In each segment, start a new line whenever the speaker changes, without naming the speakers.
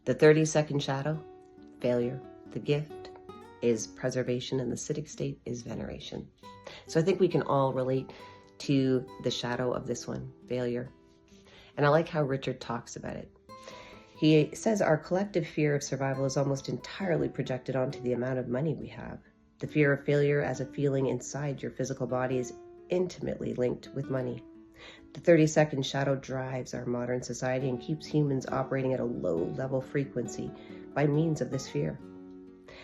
The 30-second shadow, failure. The gift is preservation, and the siddhi state is veneration. So I think we can all relate to the shadow of this one, failure. And I like how Richard talks about it. He says our collective fear of survival is almost entirely projected onto the amount of money we have. The fear of failure as a feeling inside your physical body is intimately linked with money. The 30-second shadow drives our modern society and keeps humans operating at a low-level frequency by means of this fear.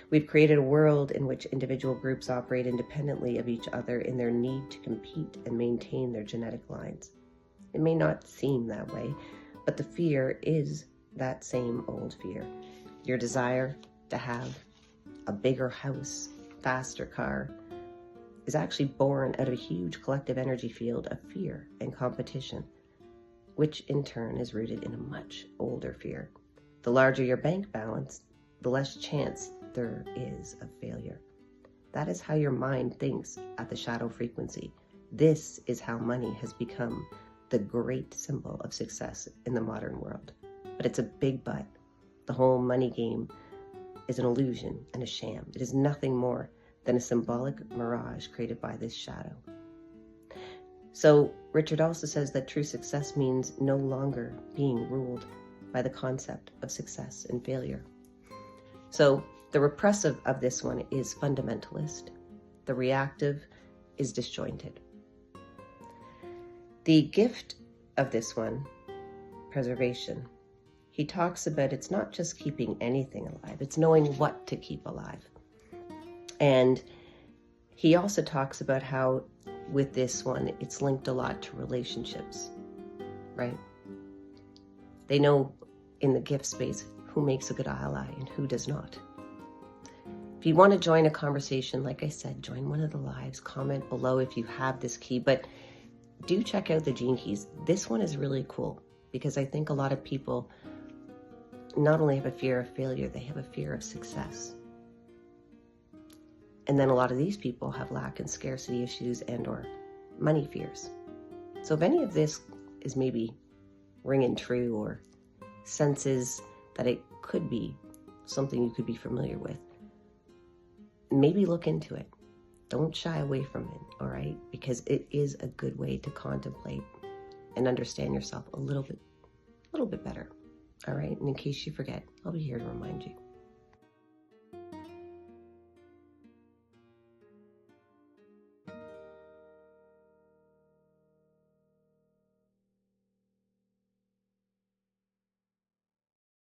We've created a world in which individual groups operate independently of each other in their need to compete and maintain their genetic lines. It may not seem that way, but the fear is that same old fear. Your desire to have a bigger house, faster car, is actually born out of a huge collective energy field of fear and competition, which in turn is rooted in a much older fear. The larger your bank balance, the less chance there is of failure. That is how your mind thinks at the shadow frequency. This is how money has become the great symbol of success in the modern world. But it's a big but. The whole money game is an illusion and a sham. It is nothing more than a symbolic mirage created by this shadow. So Richard also says that true success means no longer being ruled by the concept of success and failure. So the repressive of this one is fundamentalist. The reactive is disjointed. The gift of this one, preservation, he talks about it's not just keeping anything alive, it's knowing what to keep alive. And he also talks about how with this one, it's linked a lot to relationships, right? They know in the gift space who makes a good ally and who does not. If you want to join a conversation, like I said, join one of the lives, comment below if you have this key, but do check out the Gene Keys. This one is really cool because I think a lot of people not only have a fear of failure, they have a fear of success. And then a lot of these people have lack and scarcity issues and or money fears. So if any of this is maybe ringing true or senses that it could be something you could be familiar with, maybe look into it. Don't shy away from it, all right? Because it is a good way to contemplate and understand yourself a little bit better, all right? And in case you forget, I'll be here to remind you.